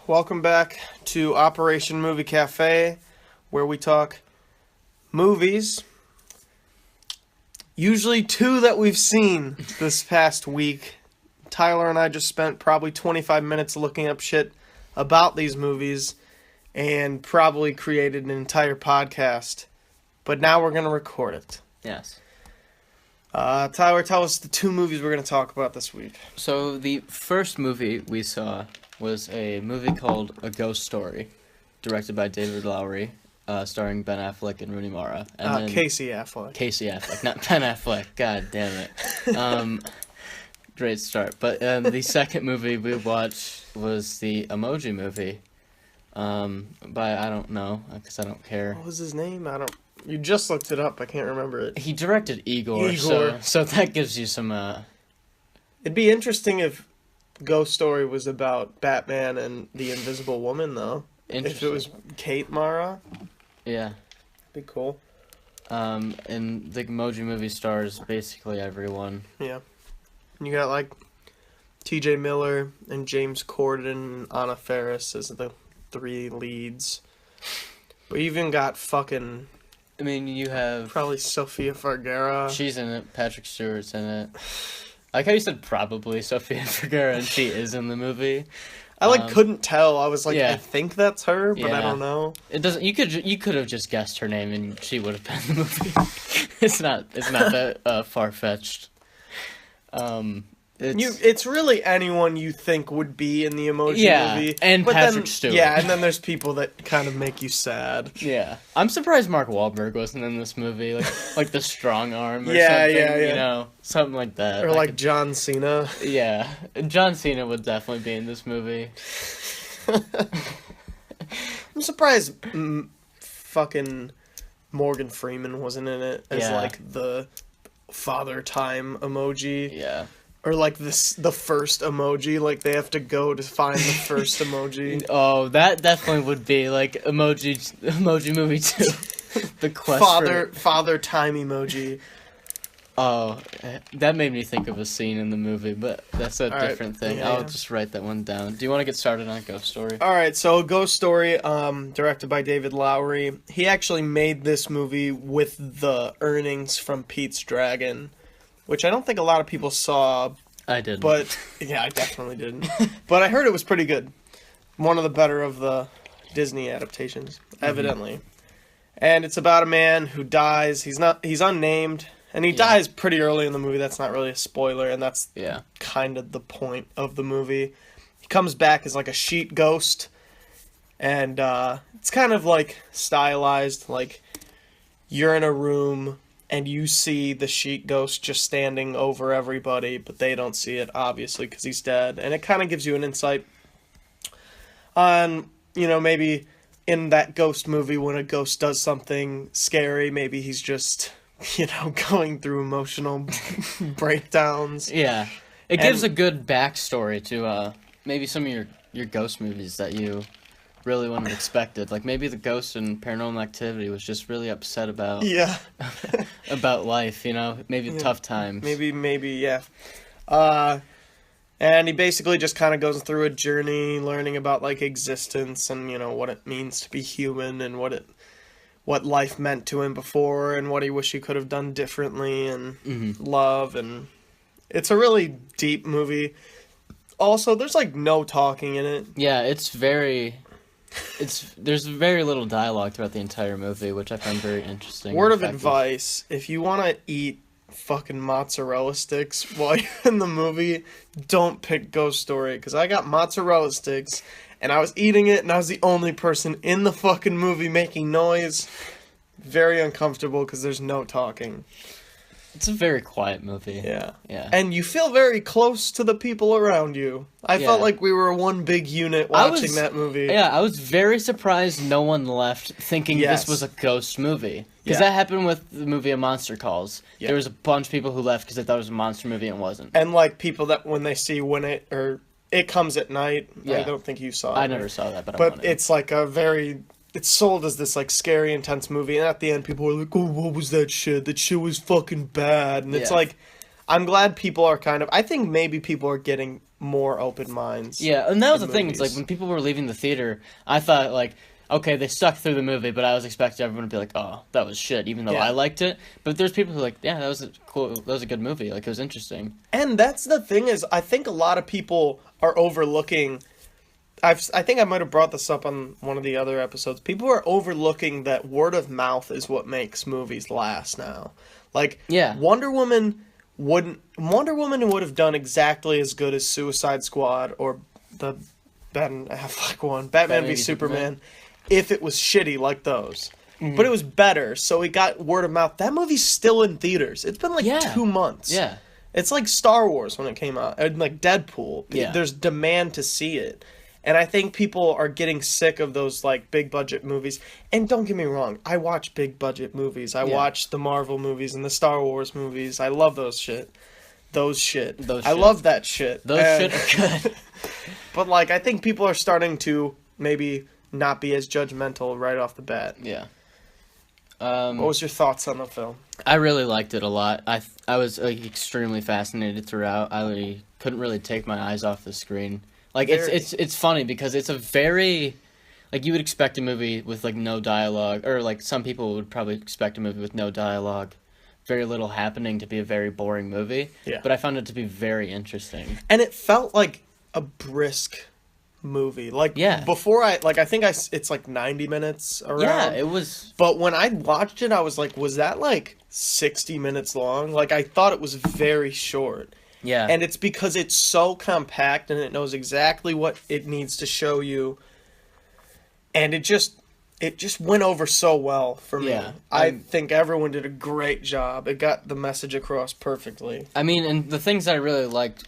welcome back to Operation Movie Cafe, where we talk movies. Usually two that we've seen this past week. Tyler and I just spent probably 25 minutes looking up shit about these movies and probably created an entire podcast. But now we're going to record it. Yes. Tyler, tell us the two movies we're going to talk about this week. So the first movie we saw was a movie called A Ghost Story, directed by David Lowery, starring Ben Affleck and Rooney Mara. And then Casey Affleck. Casey Affleck, not Ben Affleck. God damn it. Great start. But the second movie we watched was the Emoji Movie. By I don't know, because I don't care. What was his name? You just looked it up. I can't remember it. He directed Igor. So that gives you some. It'd be interesting if Ghost Story was about Batman and the Invisible Woman, though. If it was Kate Mara. Yeah. Be cool. And the Emoji Movie stars basically everyone. Yeah. You got, like, T.J. Miller and James Corden and Anna Faris as the three leads. But you even got fucking... I mean, you have... Probably Sofia Vergara. She's in it. Patrick Stewart's in it. I like how you said probably Sofia Vergara, and she is in the movie. I couldn't tell. I was like, yeah. I think that's her, but I don't know. It doesn't. You could have just guessed her name, and she would have been in the movie. It's not that far fetched. It's really anyone you think would be in the Emoji Movie. And but Patrick then, Stewart. Yeah, and then there's people that kind of make you sad. Yeah. I'm surprised Mark Wahlberg wasn't in this movie. Like the strong arm or something. Yeah. You know, something like that. Or like John Cena. Yeah. John Cena would definitely be in this movie. I'm surprised fucking Morgan Freeman wasn't in it as like the Father Time emoji. Yeah. Or like the first emoji, like they have to go to find the first emoji. Oh, that definitely would be like Emoji Movie 2. The quest Father Time emoji. Oh, that made me think of a scene in the movie, but that's a different thing. Yeah, I'll just write that one down. Do you want to get started on Ghost Story? Alright, so Ghost Story, directed by David Lowery. He actually made this movie with the earnings from Pete's Dragon, which I don't think a lot of people saw. I did. But, yeah, I definitely didn't. But I heard it was pretty good. One of the better of the Disney adaptations, evidently. And it's about a man who dies. He's unnamed. And he dies pretty early in the movie. That's not really a spoiler, and that's kind of the point of the movie. He comes back as like a sheet ghost, and it's kind of like stylized, like you're in a room and you see the sheet ghost just standing over everybody, but they don't see it, obviously, because he's dead. And it kind of gives you an insight on, maybe in that ghost movie when a ghost does something scary, maybe he's just... going through emotional breakdowns. Yeah. It gives a good backstory to maybe some of your ghost movies that you really wouldn't have expected. Like maybe the ghost in Paranormal Activity was just really upset about about life, maybe tough times. Maybe, yeah. And he basically just kind of goes through a journey learning about like existence and, what it means to be human and what life meant to him before and what he wished he could have done differently and love. And it's a really deep movie. Also, there's like no talking in it. Yeah, there's very little dialogue throughout the entire movie, which I found very interesting. Word of advice, if you want to eat fucking mozzarella sticks while you're in the movie, don't pick Ghost Story, because I got mozzarella sticks and I was eating it, and I was the only person in the fucking movie making noise. Very uncomfortable, because there's no talking. It's a very quiet movie. Yeah. Yeah. And you feel very close to the people around you. I felt like we were one big unit watching that movie. Yeah, I was very surprised no one left thinking this was a ghost movie. Because that happened with the movie A Monster Calls. Yeah. There was a bunch of people who left because they thought it was a monster movie and it wasn't. And like people that when they see It Comes at Night. Yeah. I don't think you saw it. I never saw that, but I But it's like it's sold as this like scary, intense movie, and at the end people were like, "Oh, what was that shit? That shit was fucking bad." And it's like, I'm glad people are I think maybe people are getting more open minds. Yeah, and that was the thing. movies. It's like when people were leaving the theater, I thought like, okay, they stuck through the movie, but I was expecting everyone to be like, oh, that was shit, even though Yeah. I liked it. But there's people who are like, yeah, that was a good movie. Like, it was interesting. And that's the thing is, I think a lot of people are overlooking. I think I might have brought this up on one of the other episodes. People are overlooking that word of mouth is what makes movies last now. Like, Yeah. Wonder Woman would have done exactly as good as Suicide Squad or the Ben Affleck one, Batman v Superman, if it was shitty like those. Mm-hmm. But it was better, so it got word of mouth. That movie's still in theaters. It's been like 2 months. Yeah. It's like Star Wars when it came out, and like Deadpool. Yeah. There's demand to see it. And I think people are getting sick of those like big budget movies. And don't get me wrong, I watch big budget movies. I watch the Marvel movies and the Star Wars movies. I love those shit. I love that shit. Those shit are good. But like, I think people are starting to maybe not be as judgmental right off the bat. Yeah. What was your thoughts on the film? I really liked it a lot. I was like extremely fascinated throughout. I couldn't really take my eyes off the screen. Like it's funny because it's a very, like, you would expect a movie with like no dialogue, or like some people would probably expect a movie with no dialogue, very little happening, to be a very boring movie. Yeah. But I found it to be very interesting. And it felt like a brisk movie. Like, before I think it's like 90 minutes around. Yeah, it was. But when I watched it, I was like, was that like 60 minutes long? Like, I thought it was very short. Yeah. And it's because it's so compact and it knows exactly what it needs to show you. And it just went over so well for me. Yeah. I think everyone did a great job. It got the message across perfectly. I mean, and the things I really liked,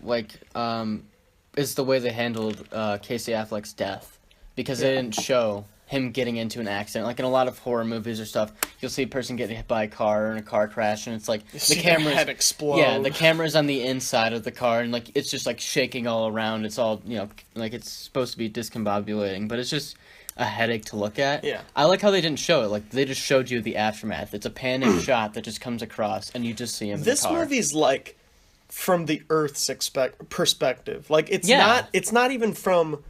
is the way they handled Casey Affleck's death. Because they didn't show him getting into an accident. Like in a lot of horror movies or stuff, you'll see a person getting hit by a car or in a car crash, and it's like the camera's head explode. Yeah, the camera's on the inside of the car, and like it's just like shaking all around. It's all, like it's supposed to be discombobulating, but it's just a headache to look at. Yeah. I like how they didn't show it. Like, they just showed you the aftermath. It's a panning shot that just comes across, and you just see him in the car. This movie's like from the Earth's perspective. Like, it's not even from.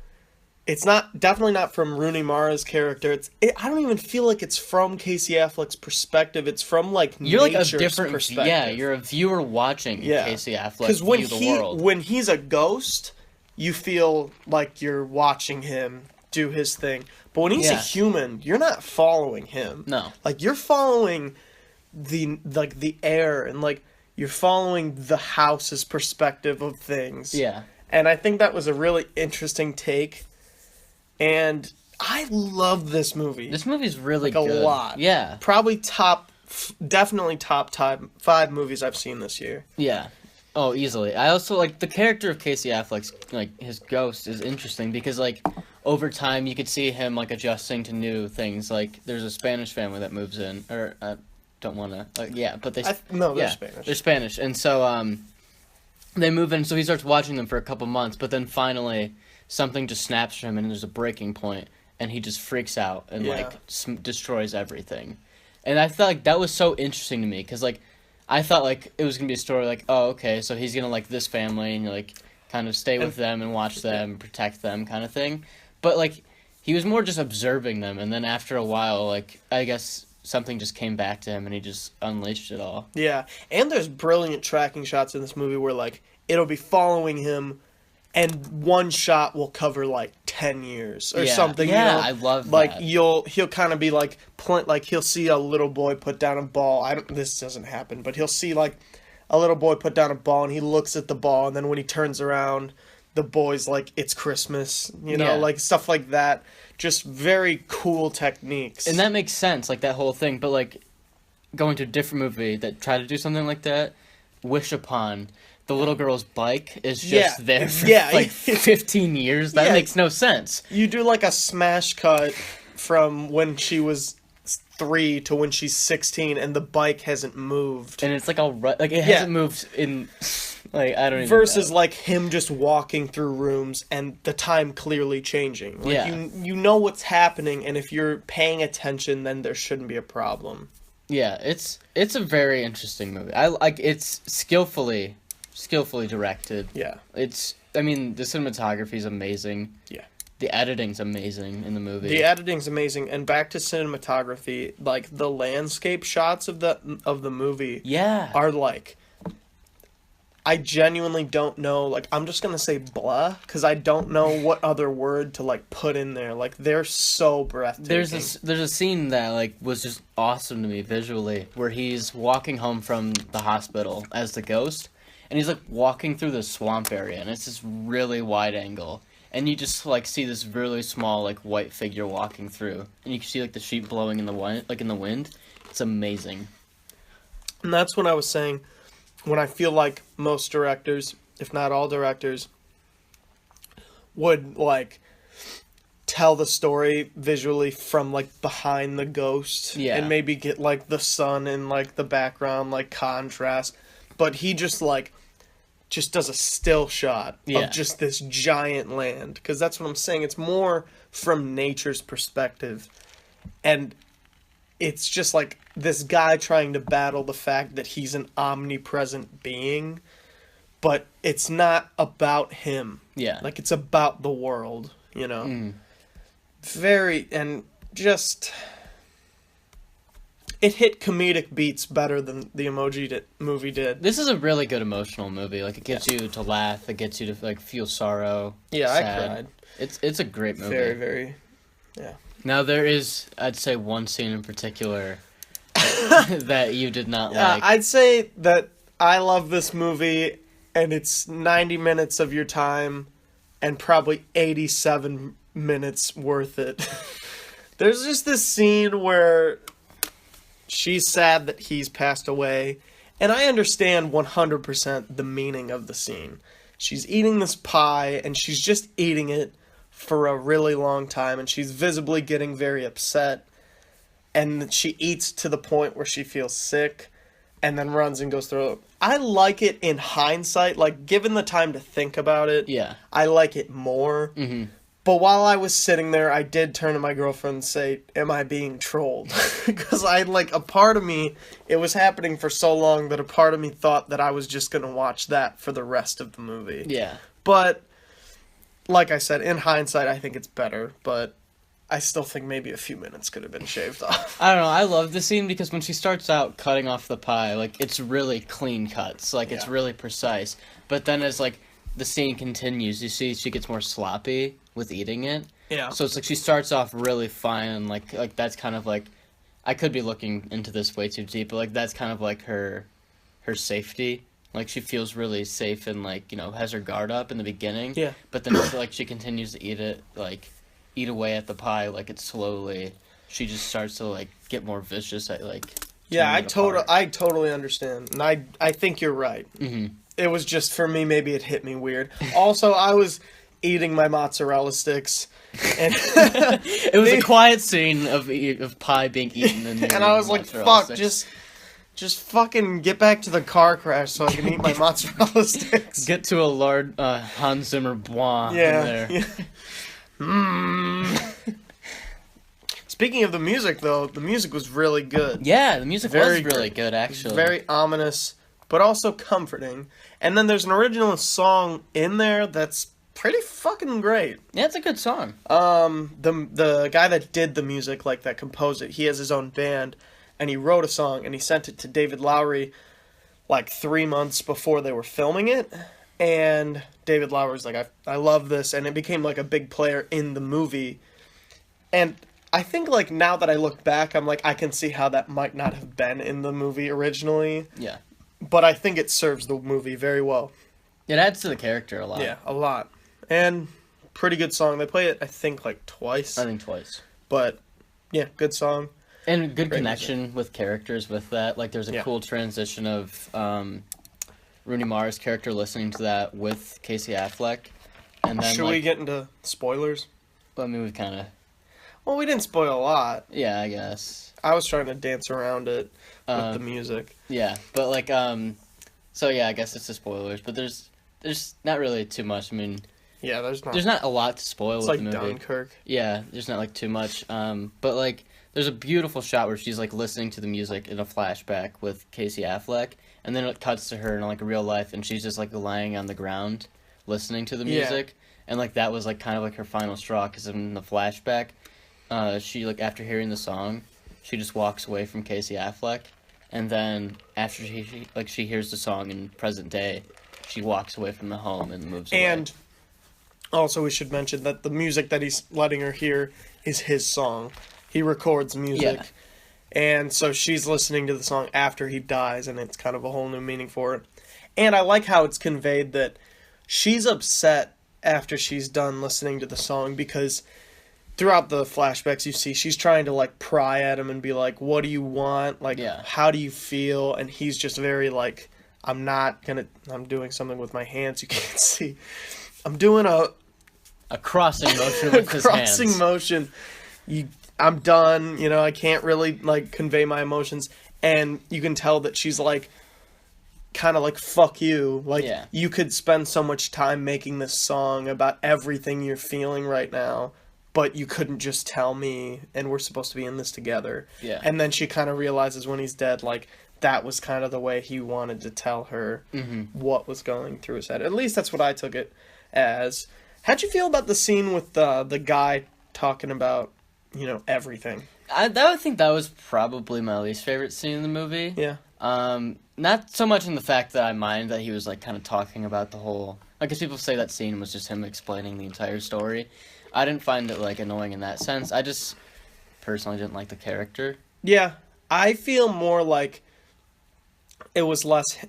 It's definitely not from Rooney Mara's character. I don't even feel like it's from Casey Affleck's perspective. It's from you're like a nature's different perspective. Yeah, you're a viewer watching Casey Affleck view the world. When he's a ghost, you feel like you're watching him do his thing. But when he's a human, you're not following him. No. Like, you're following the air, and like you're following the house's perspective of things. Yeah. And I think that was a really interesting take. And I love this movie. This movie's really good. A lot. Yeah. Probably definitely top 5 movies I've seen this year. Yeah. Oh, easily. I also like the character of Casey Affleck's, like, his ghost is interesting because, like, over time you could see him, like, adjusting to new things. Like, there's a Spanish family that moves in, or I don't want to, but they. They're Spanish. They're Spanish, and so they move in. So he starts watching them for a couple months, but then finally something just snaps for him, and there's a breaking point, and he just freaks out and destroys everything. And I felt like that was so interesting to me because, like, I thought, like, it was gonna be a story like, oh, okay, so he's gonna like this family and like kind of stay with them and watch them and protect them, kind of thing. But like, he was more just observing them, and then after a while, like, I guess something just came back to him and he just unleashed it all. Yeah, and there's brilliant tracking shots in this movie where, like, it'll be following him, and one shot will cover like 10 years or something. Yeah, you know? I love that. Like, he'll kind of be like he'll see a little boy put down a ball. This doesn't happen, but he'll see like a little boy put down a ball, and he looks at the ball, and then when he turns around, the boy's like, it's Christmas, like stuff like that. Just very cool techniques. And that makes sense, like that whole thing. But like, going to a different movie that tried to do something like that, Wish Upon. The little girl's bike is just there for like 15 years. That makes no sense. You do like a smash cut from when she was 3 to when she's 16, and the bike hasn't moved. And it's like it hasn't moved in, like, I don't even Versus know. like him just walking through rooms and the time clearly changing. Like, you know what's happening, and if you're paying attention, then there shouldn't be a problem. Yeah, it's a very interesting movie. I like it's skillfully directed. Yeah. It's I mean, the cinematography is amazing. Yeah. The editing's amazing in the movie. The editing's amazing, and back to cinematography, like the landscape shots of the movie, are like, I genuinely don't know. Like, I'm just gonna say blah because I don't know what other word to like put in there. Like, they're so breathtaking. There's a scene that like was just awesome to me visually, where he's walking home from the hospital as the ghost, and he's like walking through the swamp area, and it's this really wide angle. And you just, like, see this really small, like, white figure walking through. And you can see, like, the sheet blowing in the wind, like, in the wind. It's amazing. And that's what I was saying. When I feel like most directors, if not all directors, would, like, tell the story visually from, like, behind the ghost. Yeah. And maybe get, like, the sun in, like, the background, like, contrast. But he just, like... just does a still shot of just this giant land. Because that's what I'm saying. It's more from nature's perspective. And it's just like this guy trying to battle the fact that he's an omnipresent being. But it's not about him. Yeah. Like, it's about the world, you know? Very, and just... it hit comedic beats better than the Emoji Movie did. This is a really good emotional movie. Like, it gets you to laugh. It gets you to, like, feel sorrow. Yeah, sad. I cried. It's a great movie. Very, very, yeah. Now, there is, I'd say, one scene in particular that you did not like. I'd say that I love this movie, and it's 90 minutes of your time, and probably 87 minutes worth it. There's just this scene where... she's sad that he's passed away, and I understand 100% the meaning of the scene. She's eating this pie, and she's just eating it for a really long time, and she's visibly getting very upset, and she eats to the point where she feels sick, and then runs and goes through it. I like it in hindsight, like, given the time to think about it, I like it more. Mm-hmm. But while I was sitting there, I did turn to my girlfriend and say, am I being trolled? Because a part of me, it was happening for so long that a part of me thought that I was just going to watch that for the rest of the movie. Yeah. But, like I said, in hindsight, I think it's better. But I still think maybe a few minutes could have been shaved off. I don't know. I love the scene because when she starts out cutting off the pie, like, it's really clean cuts. Like, it's really precise. But then as, like, the scene continues, you see she gets more sloppy with eating it. Yeah. So it's like she starts off really fine, and like that's kind of like, I could be looking into this way too deep, but like that's kind of like her safety. Like she feels really safe and like, you know, has her guard up in the beginning. Yeah. But then it's like she continues to eat it, like eat away at the pie, like it's slowly. She just starts to like get more vicious at like. Yeah, I totally understand, and I think you're right. Mm-hmm. It was just, for me, maybe it hit me weird. Also, I was eating my mozzarella sticks. And it was a quiet scene of pie being eaten. And I was like, fuck, just fucking get back to the car crash so I can eat my mozzarella sticks. Get to a large Hans Zimmer blah in there. Yeah. Speaking of the music, though, the music was really good. Yeah, the music was really good, actually. Very ominous, but also comforting. And then there's an original song in there that's pretty fucking great. Yeah, it's a good song. The guy that did the music, like that composed it, he has his own band, and he wrote a song, and he sent it to David Lowery like 3 months before they were filming it. And David Lowery's like, I love this, and it became like a big player in the movie. And I think, like, now that I look back, I'm like, I can see how that might not have been in the movie originally. Yeah. But I think it serves the movie very well. It adds to the character a lot. Yeah, a lot. And pretty good song. They play it, I think, like, twice. I think twice. But, yeah, good song. And good connection with characters with that. Like, there's a cool transition of Rooney Mara's character listening to that with Casey Affleck. And then, should we get into spoilers? Well, I mean, we've kind of... Well, we didn't spoil a lot. Yeah, I guess. I was trying to dance around it with the music. Yeah, but like, so yeah, I guess it's the spoilers, but there's not really too much. I mean, yeah, there's not a lot to spoil with the movie. It's like Dunkirk. Yeah, there's not like too much. But like, there's a beautiful shot where she's like listening to the music in a flashback with Casey Affleck, and then it cuts to her in like real life, and she's just like lying on the ground, listening to the music, and like that was like kind of like her final straw, because in the flashback, she like after hearing the song, she just walks away from Casey Affleck, and then after she hears the song in present day, she walks away from the home and moves away. And also we should mention that the music that he's letting her hear is his song. He records music. Yeah. And so she's listening to the song after he dies, and it's kind of a whole new meaning for her. And I like how it's conveyed that she's upset after she's done listening to the song, because throughout the flashbacks you see she's trying to like pry at him and be like, what do you want? Like, how do you feel? And he's just very like, I'm doing something with my hands you can't see. I'm doing a crossing motion with his hands. Crossing motion. I'm done, you know, I can't really, like, convey my emotions. And you can tell that she's, like, kind of like, fuck you. Like, you could spend so much time making this song about everything you're feeling right now, but you couldn't just tell me, and we're supposed to be in this together. Yeah. And then she kind of realizes when he's dead, like, that was kind of the way he wanted to tell her what was going through his head. At least that's what I took it as. How'd you feel about the scene with the guy talking about, you know, everything? I think that was probably my least favorite scene in the movie. Yeah. Not so much in the fact that I mind that he was, like, kind of talking about the whole... I guess people say that scene was just him explaining the entire story. I didn't find it, like, annoying in that sense. I just personally didn't like the character. Yeah. I feel more like it was less...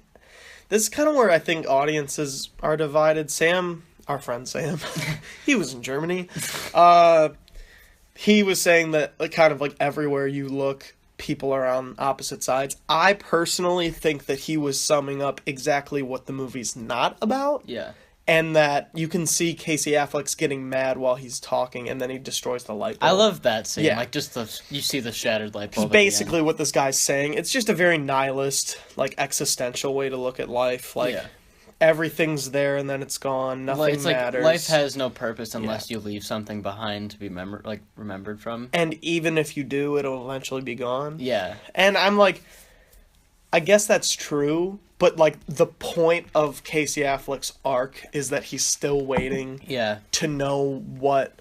This is kind of where I think audiences are divided. Sam, our friend Sam, he was in Germany. He was saying that kind of like everywhere you look, people are on opposite sides. I personally think that he was summing up exactly what the movie's not about. Yeah. And that you can see Casey Affleck's getting mad while he's talking, and then he destroys the light bulb. I love that scene. Yeah. Like, just you see the shattered light bulb. Basically what this guy's saying. It's just a very nihilist, like, existential way to look at life. Like, everything's there and then it's gone. Nothing matters. Like, life has no purpose unless you leave something behind to be remembered from. And even if you do, it'll eventually be gone. Yeah. And I'm like, I guess that's true, but, like, the point of Casey Affleck's arc is that he's still waiting to know what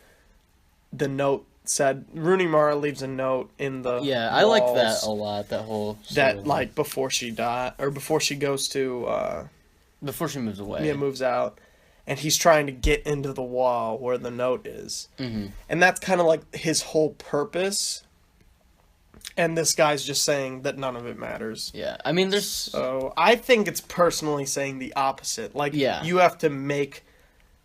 the note said. Rooney Mara leaves a note in the walls I like that a lot, that whole that, like, before she died, or before she goes to... before she moves away. Yeah, moves out. And he's trying to get into the wall where the note is. Mm-hmm. And that's kind of like his whole purpose. And this guy's just saying that none of it matters. Yeah, I mean, there's... So, I think it's personally saying the opposite. Like, you have to make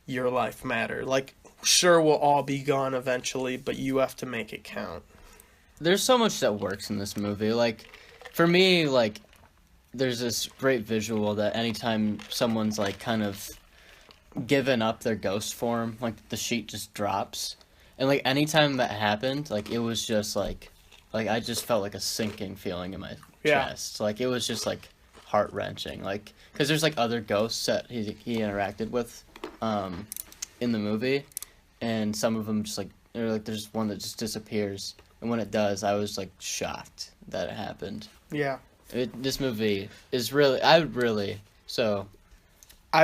your life matter. Like, sure, we'll all be gone eventually, but you have to make it count. There's so much that works in this movie. Like, for me, like, there's this great visual that anytime someone's, like, kind of given up their ghost form, like, the sheet just drops. And, like, anytime that happened, like, it was just, like, I just felt like a sinking feeling in my chest. Like, it was just, like, heart-wrenching. Like, because there's, like, other ghosts that he interacted with in the movie, and some of them just, like, there's one that just disappears, and when it does, I was, like, shocked that it happened. Yeah. This movie is really... I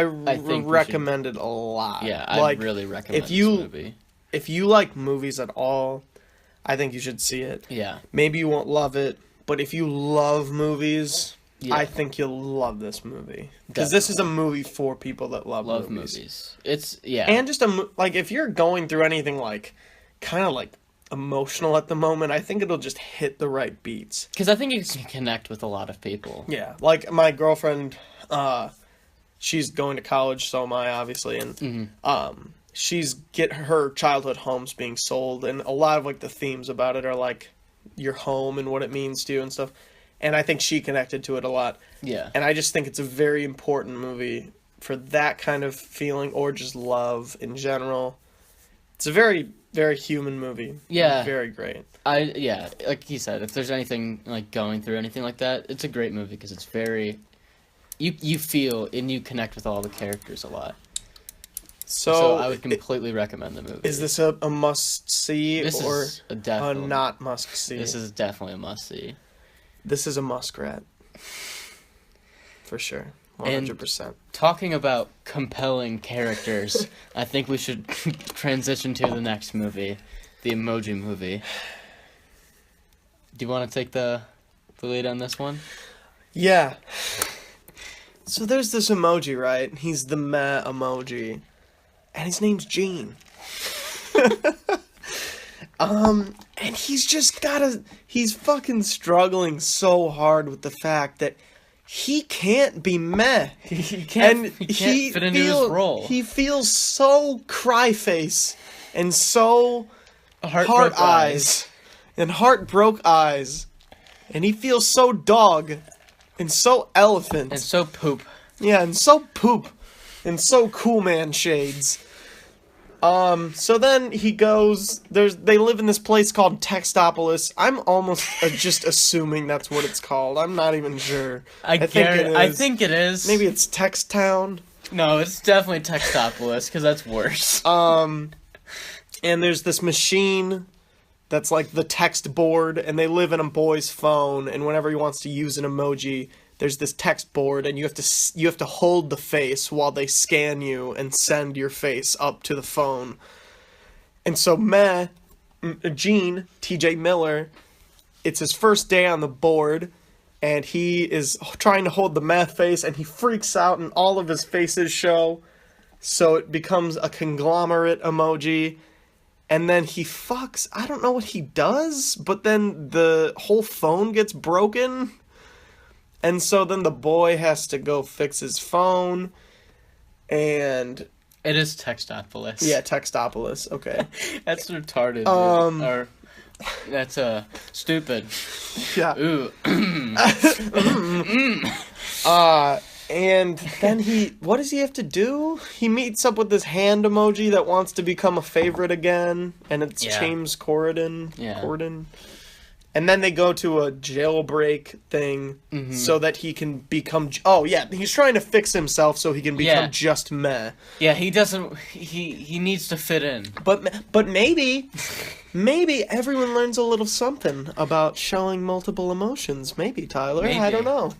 recommend it a lot. Yeah, I really recommend this movie. If you like movies at all... I think you should see it. Yeah. Maybe you won't love it, but if you love movies, I think you'll love this movie. Because this is a movie for people that love movies. It's, And just, like, if you're going through anything, like, kind of, like, emotional at the moment, I think it'll just hit the right beats. Because I think you can connect with a lot of people. Yeah. Like, my girlfriend, she's going to college, so am I, obviously, and, her childhood home's being sold, and a lot of, like, the themes about it are, like, your home and what it means to you and stuff, and I think she connected to it a lot. Yeah. And I just think it's a very important movie for that kind of feeling, or just love in general. It's a very, very human movie. Yeah. Very great. Like he said, if there's anything, like, going through anything like that, it's a great movie, because it's very... You feel, and you connect with all the characters a lot. So I would completely recommend the movie. Is this a must-see or a not must-see? This is definitely a must-see. This is a muskrat. For sure. 100%. Talking about compelling characters, I think we should transition to the next movie, the Emoji Movie. Do you want to take the lead on this one? Yeah. So there's this emoji, right? He's the meh emoji. And his name's Gene. And he's just he's fucking struggling so hard with the fact that he can't be meh. He can't fit into his role. He feels so cry face and so heart eyes and heartbroke eyes. And he feels so dog and so elephant. And so poop. Yeah, and so poop. And so cool man shades. So then he goes, they live in this place called Textopolis. I'm almost just assuming that's what it's called. I'm not even sure. I think it is. Maybe it's Text Town. No, it's definitely Textopolis, because that's worse. And there's this machine that's like the text board, and they live in a boy's phone, and whenever he wants to use an emoji, there's this text board, and you have to hold the face while they scan you and send your face up to the phone. And so Gene, TJ Miller, it's his first day on the board, and he is trying to hold the meh face, and he freaks out, and all of his faces show. So it becomes a conglomerate emoji, and then he fucks. I don't know what he does, but then the whole phone gets broken. And so then the boy has to go fix his phone, and... It is Textopolis. Yeah, Textopolis, okay. That's retarded, dude. Or, that's, stupid. Yeah. Ooh. And then what does he have to do? He meets up with this hand emoji that wants to become a favorite again, and it's James Corden. Yeah. Corden. And then they go to a jailbreak thing so that he can become... Oh, yeah, he's trying to fix himself so he can become just meh. Yeah, he doesn't... He needs to fit in. But maybe everyone learns a little something about showing multiple emotions. Maybe, Tyler. Maybe. I don't know.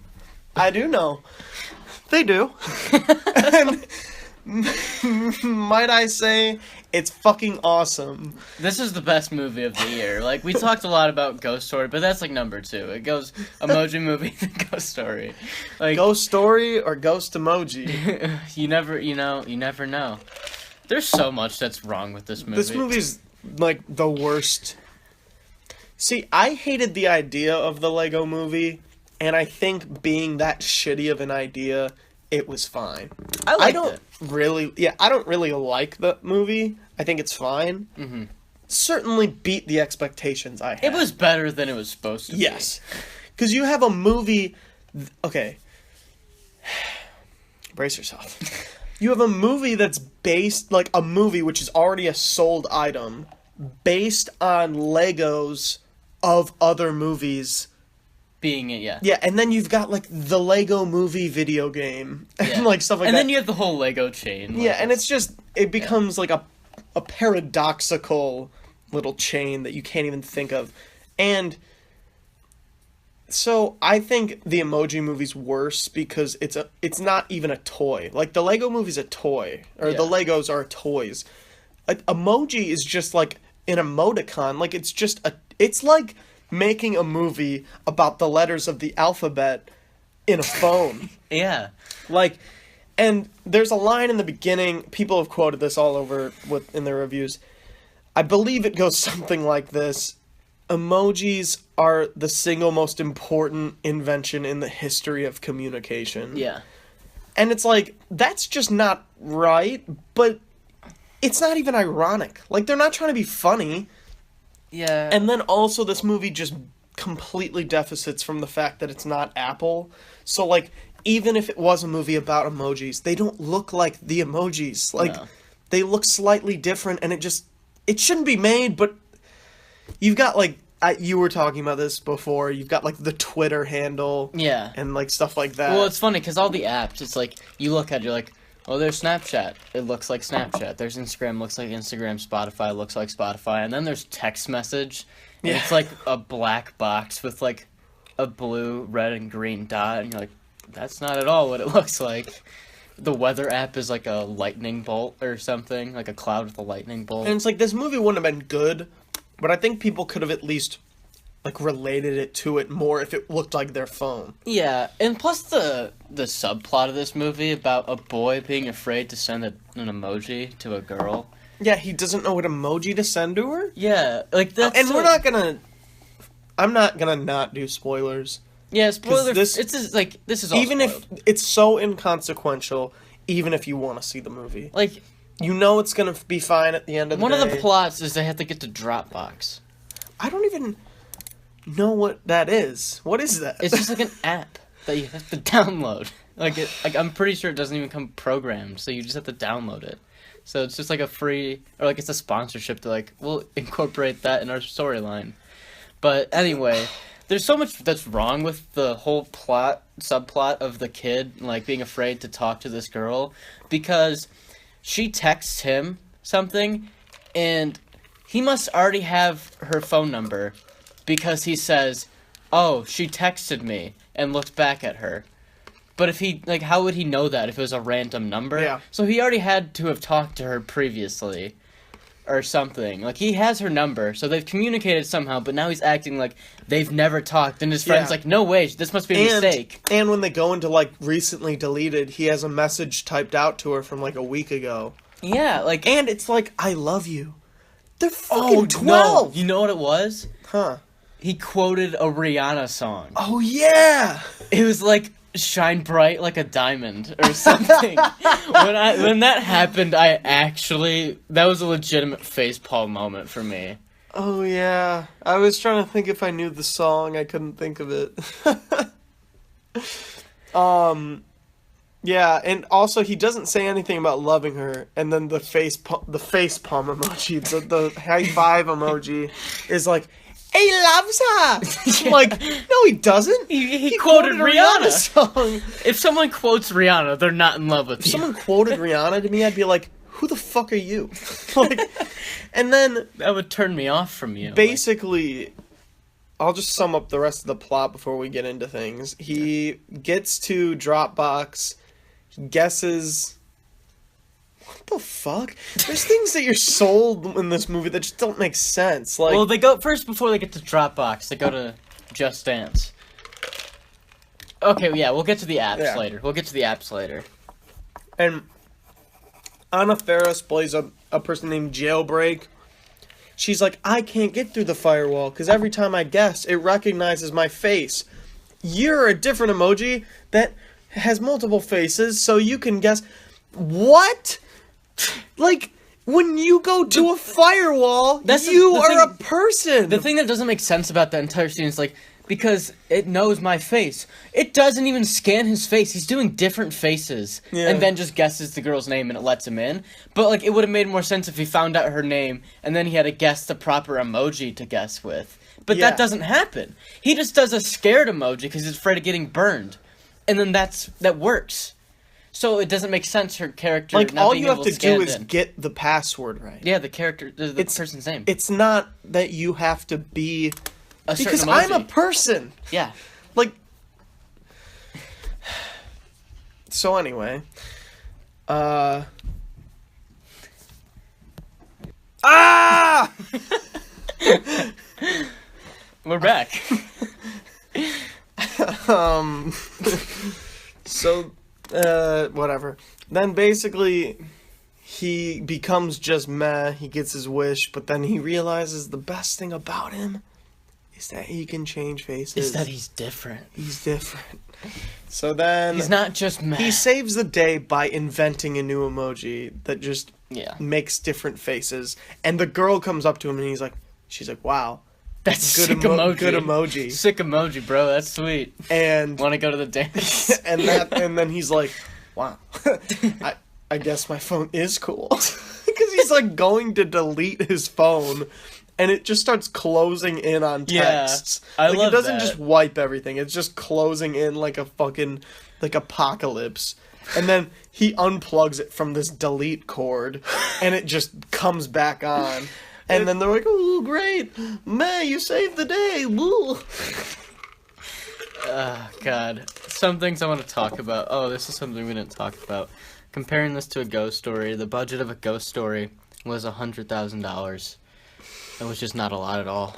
I do know. They do. And might I say... It's fucking awesome. This is the best movie of the year. Like, we talked a lot about Ghost Story, but that's like number 2. It goes Emoji Movie, then Ghost Story. Like, Ghost Story or Ghost Emoji? you never know. There's so much that's wrong with this movie. This movie's like the worst. See, I hated the idea of the Lego Movie, and I think being that shitty of an idea, it was fine. I don't really like the movie. I think it's fine. Mm-hmm. Certainly beat the expectations I had. It was better than it was supposed to be. Yes. Because you have a movie... Okay. Brace yourself. You have a movie that's based... Like, a movie which is already a sold item based on Legos of other movies... Being it, yeah. Yeah, and then you've got, like, the Lego Movie video game, and, like, stuff like that. And then you have the whole Lego chain. Yeah, and it's just, it becomes, like, a paradoxical little chain that you can't even think of. And so I think the Emoji Movie's worse because it's not even a toy. Like, the Lego Movie's a toy, or the Legos are toys. Emoji is just, like, an emoticon. Like, it's like... making a movie about the letters of the alphabet in a phone. Yeah. Like, and there's a line in the beginning, people have quoted this all over in their reviews. I believe it goes something like this. Emojis are the single most important invention in the history of communication. Yeah. And it's like, that's just not right, but it's not even ironic. Like, they're not trying to be funny. Yeah. And then also this movie just completely deficits from the fact that it's not Apple. So, like, even if it was a movie about emojis, they don't look like the emojis. Like, they look slightly different, and it shouldn't be made, but you've got, like, you were talking about this before, you've got, like, the Twitter handle. Yeah. And, like, stuff like that. Well, it's funny, because all the apps, it's like, you look at it, you're like, oh, there's Snapchat. It looks like Snapchat. There's Instagram. Looks like Instagram. Spotify looks like Spotify. And then there's text message. And it's like a black box with like a blue, red, and green dot. And you're like, that's not at all what it looks like. The weather app is like a lightning bolt or something, like a cloud with a lightning bolt. And it's like, this movie wouldn't have been good, but I think people could have at least, like, related it to it more if it looked like their phone. Yeah, and plus the subplot of this movie about a boy being afraid to send an emoji to a girl. Yeah, he doesn't know what emoji to send to her? Yeah, like that's... And we're not gonna... I'm not gonna not do spoilers. Yeah, spoilers. This is all even spoiled. If it's so inconsequential, even if you want to see the movie, like, you know it's gonna be fine at the end of the day. One of the plots is they have to get to Dropbox. I don't even know what that is. What is that? It's just like an app that you have to download. Like I'm pretty sure it doesn't even come programmed, so you just have to download it. So it's just like a free, or like it's a sponsorship to like, we'll incorporate that in our storyline. But anyway. There's so much that's wrong with the whole subplot of the kid, like, being afraid to talk to this girl, because she texts him something, and he must already have her phone number, because he says, oh, she texted me, and looked back at her. But if he, like, how would he know that if it was a random number? Yeah. So he already had to have talked to her previously. Or something. Like, he has her number, so they've communicated somehow, but now he's acting like they've never talked, and his friend's like, no way, this must be a mistake. And when they go into, like, recently deleted, he has a message typed out to her from, like, a week ago. Yeah, like... And it's like, I love you. They're fucking 12! No. You know what it was? Huh. He quoted a Rihanna song. Oh, yeah! It was like, shine bright like a diamond, or something. When that happened, that was a legitimate facepalm moment for me. Oh, yeah. I was trying to think if I knew the song. I couldn't think of it. Yeah, and also he doesn't say anything about loving her, and then the facepalm emoji, the high five emoji is like, he loves her! Yeah. Like, no he doesn't! He quoted Rihanna. Song. If someone quotes Rihanna, they're not in love with you. If someone quoted Rihanna to me, I'd be like, who the fuck are you? Like, and then... That would turn me off from you. Basically... I'll just sum up the rest of the plot before we get into things. He gets to Dropbox, he guesses... What the fuck? There's things that you're sold in this movie that just don't make sense. Like, well, they go first before they get to Dropbox. They go to Just Dance. Okay, yeah, we'll get to the apps later. And Anna Faris plays a person named Jailbreak. She's like, I can't get through the firewall because every time I guess, it recognizes my face. You're a different emoji that has multiple faces, so you can guess. What? Like, when you go to a firewall, you are a person. The thing that doesn't make sense about that entire scene is, like, because it knows my face. It doesn't even scan his face. He's doing different faces. Yeah. And then just guesses the girl's name and it lets him in. But, like, it would have made more sense if he found out her name and then he had to guess the proper emoji to guess with. But that doesn't happen. He just does a scared emoji because he's afraid of getting burned. And then that works. So it doesn't make sense her character like, not all being you able have to do is in. get the password right. Yeah, the person's name. It's not that you have to be... Because I'm a person. Yeah. Like... So anyway... Ah! We're back. So, whatever. Then basically, he becomes just meh, he gets his wish, but then he realizes the best thing about him is that he can change faces. Is that he's different. He's different. So then... He's not just meh. He saves the day by inventing a new emoji that just makes different faces. And the girl comes up to him and she's like, wow. That's good emoji. Good emoji. Sick emoji, bro. That's sweet. And want to go to the dance? and then he's like, "Wow, I guess my phone is cool," because he's like going to delete his phone, and it just starts closing in on texts. Yeah, I love it doesn't that. just wipe everything; it's just closing in like a fucking apocalypse. And then he unplugs it from this delete cord, and it just comes back on. And then they're like, "Oh, great, May, you saved the day!" Woo. Oh God, some things I want to talk about. Oh, this is something we didn't talk about. Comparing this to a Ghost Story, the budget of a Ghost Story was $100,000. Which is not a lot at all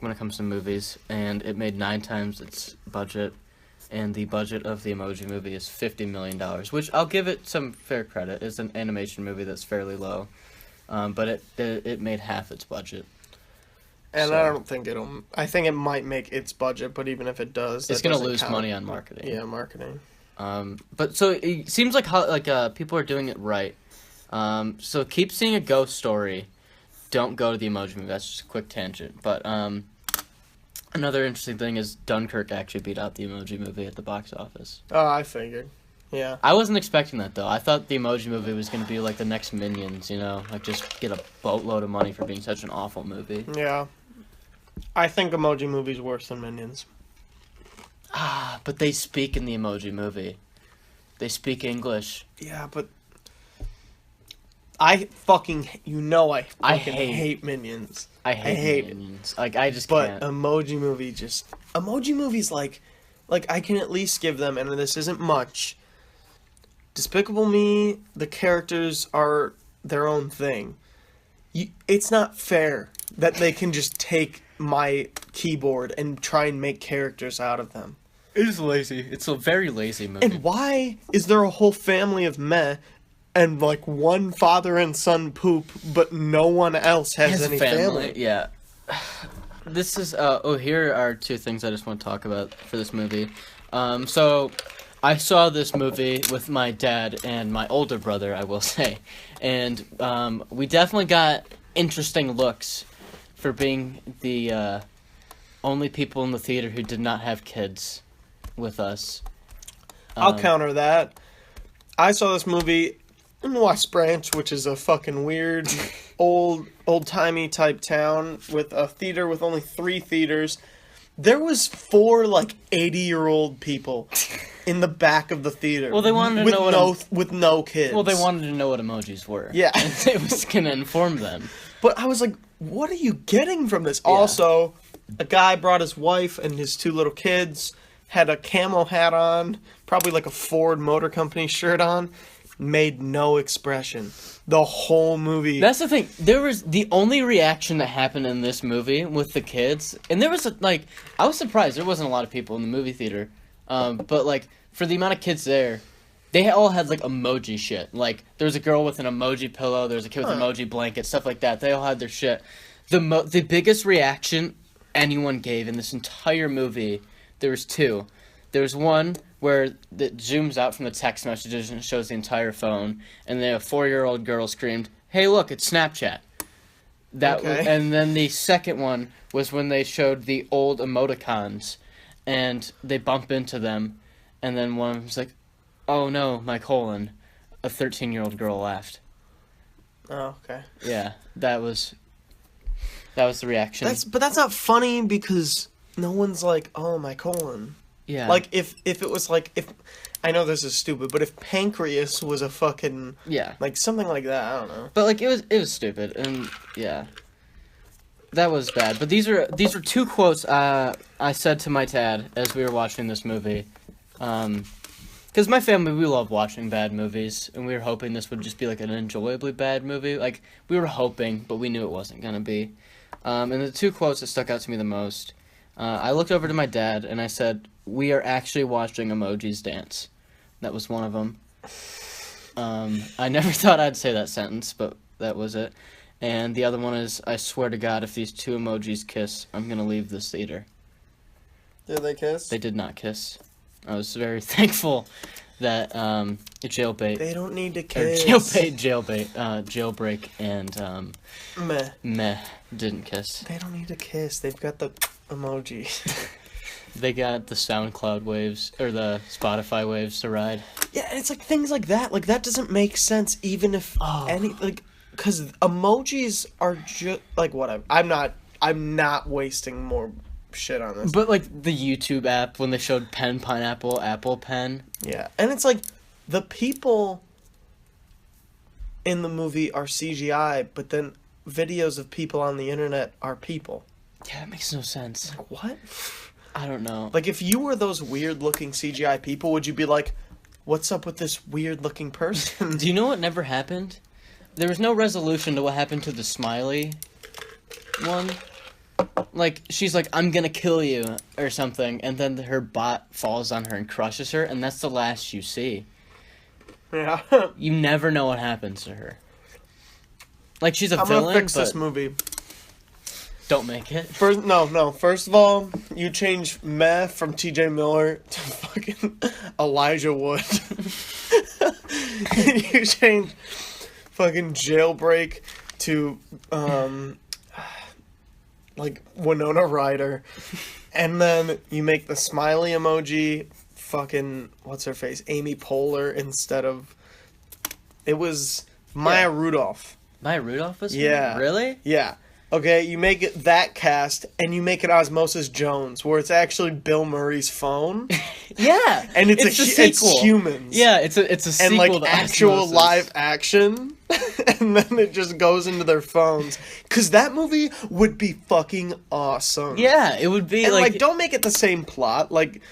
when it comes to movies. And it made 9 times its budget. And the budget of the Emoji Movie is $50 million, which I'll give it some fair credit. It's an animation movie that's fairly low. But it made half its budget. And so, I don't think it'll... I think it might make its budget, but even if it does... It's going to lose money on marketing. Yeah, marketing. But so it seems like people are doing it right. So keep seeing a Ghost Story. Don't go to the Emoji Movie. That's just a quick tangent. But another interesting thing is Dunkirk actually beat out the Emoji Movie at the box office. Oh, I figured. Yeah. I wasn't expecting that, though. I thought the Emoji Movie was going to be like the next Minions, you know? Like, just get a boatload of money for being such an awful movie. Yeah. I think Emoji Movie's worse than Minions. But they speak in the Emoji Movie. They speak English. Yeah, but... I hate Minions. I hate Minions. It. Like, I just can't. But Emoji Movie's like I can at least give them, and this isn't much... Despicable Me, the characters are their own thing. It's not fair that they can just take my keyboard and try and make characters out of them. It is lazy. It's a very lazy movie. And why is there a whole family of meh and like one father and son poop, but no one else has any family? Yeah. This is here are 2 things I just want to talk about for this movie. So I saw this movie with my dad and my older brother, I will say. And we definitely got interesting looks for being the only people in the theater who did not have kids with us. I'll counter that. I saw this movie in West Branch, which is a fucking weird, old-timey type town with a theater with only 3 theaters. There was 4, 80-year-old people in the back of the theater. Well, they wanted to know with no kids. Well, they wanted to know what emojis were. Yeah. And it was going to inform them. But I was like, what are you getting from this? Yeah. Also, a guy brought his wife and his 2 little kids, had a camo hat on, probably like a Ford Motor Company shirt on, made no expression. The whole movie. That's the thing. There was the only reaction that happened in this movie with the kids, and there was I was surprised there wasn't a lot of people in the movie theater, but for the amount of kids there, they all had emoji shit. There was a girl with an emoji pillow, there was a kid with an emoji blanket, stuff like that. They all had their shit. The biggest reaction anyone gave in this entire movie, there was 2. There was one where it zooms out from the text messages and shows the entire phone, and then a 4-year-old girl screamed, "Hey, look, it's Snapchat." And then the second one was when they showed the old emoticons, and they bump into them, and then one of them was like, "Oh no, my colon." A 13-year-old girl laughed. Oh, okay. Yeah, that was the reaction. But that's not funny because no one's like, "Oh, my colon." Yeah. If it was if I know this is stupid, but if pancreas was a fucking something like that, I don't know. But it was stupid, and yeah, that was bad. But these are 2 quotes I said to my dad as we were watching this movie, because my family, we love watching bad movies, and we were hoping this would just be an enjoyably bad movie. We were hoping, but we knew it wasn't gonna be. And the 2 quotes that stuck out to me the most, I looked over to my dad and I said, "We are actually watching emojis dance." That was one of them. I never thought I'd say that sentence, but that was it. And the other one is, "I swear to God, if these 2 emojis kiss, I'm going to leave this theater." Did they kiss? They did not kiss. I was very thankful that jailbait... They don't need to kiss. Jailbreak, and meh didn't kiss. They don't need to kiss. They've got the emoji. They got the SoundCloud waves, or the Spotify waves to ride. Yeah, and it's things like that. That doesn't make sense even if because emojis are just, whatever. I'm not wasting more shit on this. But, the YouTube app, when they showed pen, pineapple, apple pen. Yeah, and it's the people in the movie are CGI, but then videos of people on the internet are people. Yeah, that makes no sense. What? I don't know. Like, if you were those weird-looking CGI people, would you be like, what's up with this weird-looking person? Do you know what never happened? There was no resolution to what happened to the Smiley one. Like, she's like, I'm gonna kill you, or something, and then her bot falls on her and crushes her, and that's the last you see. Yeah. You never know what happens to her. Like, she's a I'm villain, gonna fix but this movie. don't make it. No. First of all, you change Meh from TJ Miller to fucking Elijah Wood. You change fucking Jailbreak to, like, Winona Ryder. And then you make the smiley emoji fucking, what's her face? Amy Poehler instead of, it was Maya Rudolph. Maya Rudolph was Yeah. Really? Yeah. Okay, you make it that cast, and you make it Osmosis Jones, where it's actually Bill Murray's phone. Yeah, And it's humans. Yeah, it's a sequel and, like, to actual Osmosis. live action, and then it just goes into their phones. Because that movie would be fucking awesome. Yeah, it would be, And, like... don't make it the same plot, like...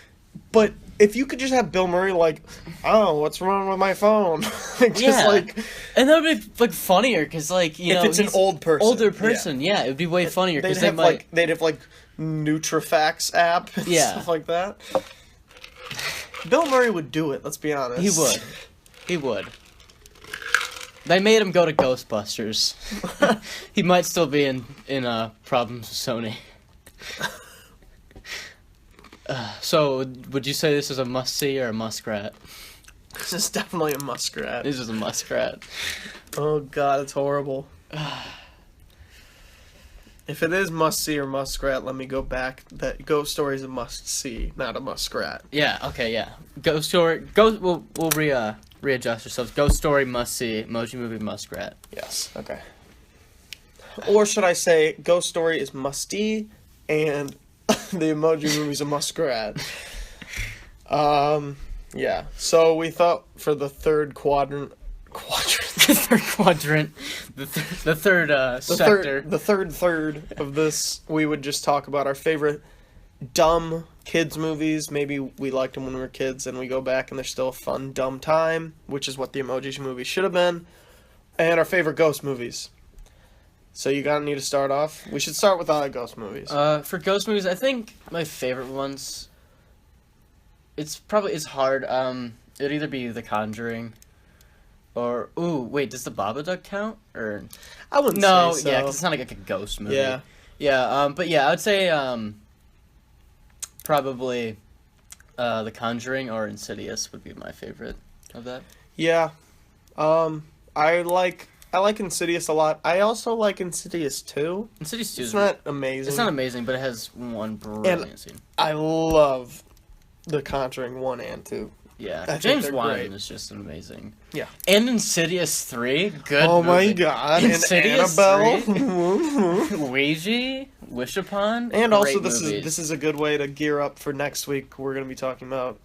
But if you could just have Bill Murray, like, oh, what's wrong with my phone? Like, just, like... And that would be, like, funnier, because, like, you know... If it's an old person. Older person, yeah, it would be way funnier, because They'd have, like, Nutrifax app and stuff like that. Bill Murray would do it, let's be honest. He would. He would. They made him go to Ghostbusters. He might still be in Problems with Sony. So, would you say this is a must-see or a muskrat? This is definitely a muskrat. This is a muskrat. Oh god, it's horrible. If it is must-see or muskrat, let me go back. That Ghost Story is a must-see, not a muskrat. Yeah, okay, yeah. Ghost Story... We'll readjust ourselves. Ghost Story, must-see. Emoji Movie, muskrat. Yes, okay. Or should I say, Ghost Story is musty, and the Emoji Movie's a muskrat. Yeah. So we thought for the third quadrant. The third quadrant. The third sector. The third of this, we would just talk about our favorite dumb kids movies. Maybe we liked them when we were kids, and we go back and they're still a fun, dumb time, which is what the Emoji Movie should have been. And our favorite ghost movies. So you gotta need to start off. We should start with ghost movies. For ghost movies, I think my favorite ones. It's hard. It'd either be The Conjuring, or does the Babadook count? Or I wouldn't say so. Yeah, because it's not like a ghost movie. Yeah. But yeah, I would say probably The Conjuring or Insidious would be my favorite of that. Yeah. I like Insidious a lot. I also like Insidious 2. Insidious 2 It's not amazing. It's not amazing, but it has one brilliant scene. I love The Conjuring 1 and 2. Yeah. James Wan is just amazing. Yeah. And Insidious 3, good Oh movie. my god. Insidious and 3. Annabelle. Ouija, Wish Upon. And also great movies. this is a good way to gear up for next week. We're going to be talking about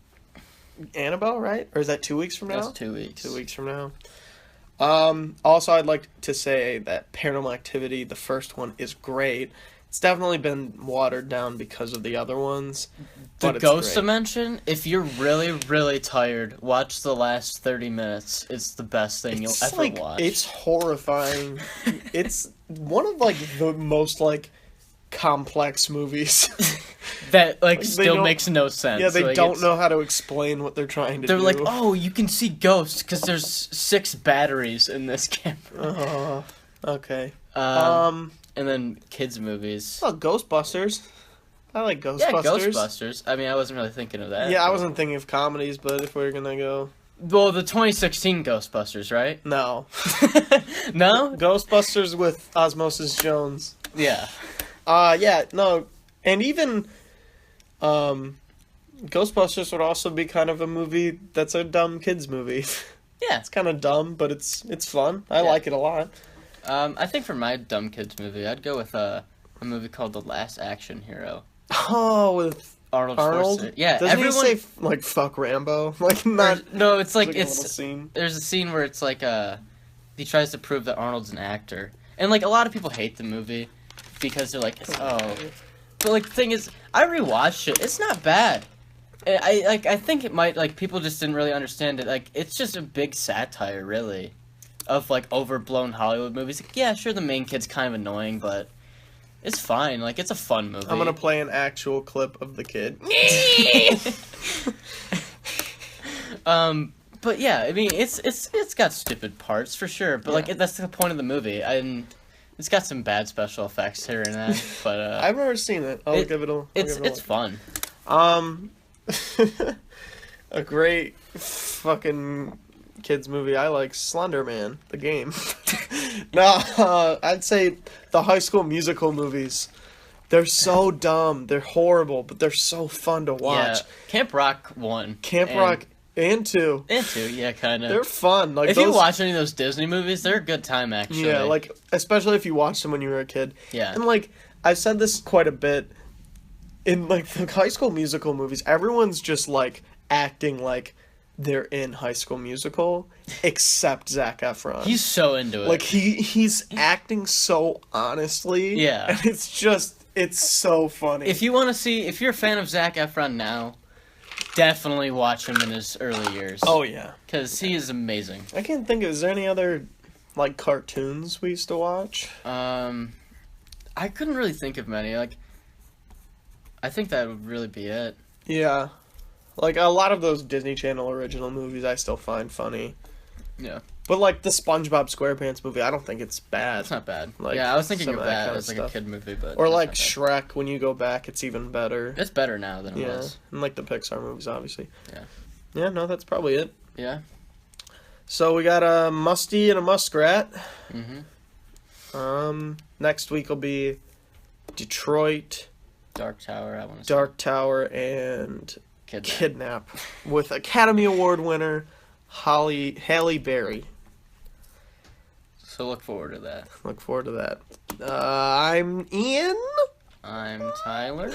Annabelle, right? Or is that 2 weeks from now? That's 2 weeks. 2 weeks from now. Also, I'd like to say that Paranormal Activity, the first one, is great. It's definitely been watered down because of the other ones. The but Ghost it's great. Dimension, if you're really, really tired, watch the last 30 minutes. It's the best thing you'll ever watch. It's horrifying. It's one of, the most, complex movies. That, still makes no sense. Yeah, they don't know how to explain what they're trying to do. They're like, oh, you can see ghosts because there's 6 batteries in this camera. Okay. And then kids movies. Oh, Ghostbusters. I like Ghostbusters. Yeah, Ghostbusters. I mean, I wasn't really thinking of that. Yeah, I wasn't thinking of comedies, but if we're gonna go... Well, the 2016 Ghostbusters, right? No. No? Ghostbusters with Osmosis Jones. Yeah. Yeah, no. And even... Ghostbusters would also be kind of a movie that's a dumb kids movie. Yeah. It's kind of dumb, but it's fun. I like it a lot. I think for my dumb kids movie, I'd go with a movie called The Last Action Hero. Oh, with Arnold? Schwarzenegger? Yeah, doesn't he say, fuck Rambo? Not... No, it's like, a little scene. There's a scene where it's like, he tries to prove that Arnold's an actor. And, a lot of people hate the movie because they're like, But like the thing is, I rewatched it. It's not bad. I think it might like people just didn't really understand it. Like it's just a big satire, really, of like overblown Hollywood movies. Like, yeah, sure, the main kid's kind of annoying, but it's fine. Like it's a fun movie. I'm gonna play an actual clip of the kid. But yeah, I mean, it's got stupid parts for sure. But like that's the point of the movie. And it's got some bad special effects here and there. But I've never seen it. I'll give it a. It's fun. A great fucking kids movie I like, Slender Man, the game. No, I'd say the High School Musical movies. They're so dumb. They're horrible, but they're so fun to watch. Yeah. Camp Rock 1. Camp Rock and 2. And 2, yeah, kind of. They're fun. Like if you watch any of those Disney movies, they're a good time, actually. Yeah, like, especially if you watched them when you were a kid. Yeah. And, like, I've said this quite a bit. In, like, the High School Musical movies, everyone's just, like, acting like they're in High School Musical, except Zac Efron. He's so into it. Like, he's acting so honestly. Yeah. And it's so funny. If you want to see, if you're a fan of Zac Efron now, definitely watch him in his early years. Oh, yeah. Because he is amazing. I can't think of, is there any other, like, cartoons we used to watch? I couldn't really think of many. Like, I think that would really be it. Yeah. Like, a lot of those Disney Channel original movies I still find funny. Yeah. But, like, the SpongeBob SquarePants movie, I don't think it's bad. It's not bad. Like, yeah, I was thinking some of of that that kind as of like a stuff. kid movie, but Or, it's like, not bad. Shrek, when you go back, it's even better. It's better now than it was. And, like, the Pixar movies, obviously. Yeah. Yeah, no, that's probably it. Yeah. So, we got a Musty and a Muskrat. Mm-hmm. Next week will be Detroit, Dark Tower, I want to say. Dark Tower, and Kidnap. Kidnap with Academy Award winner Halle Berry. So look forward to that. Look forward to that. I'm Ian. I'm Tyler.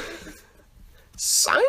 Signing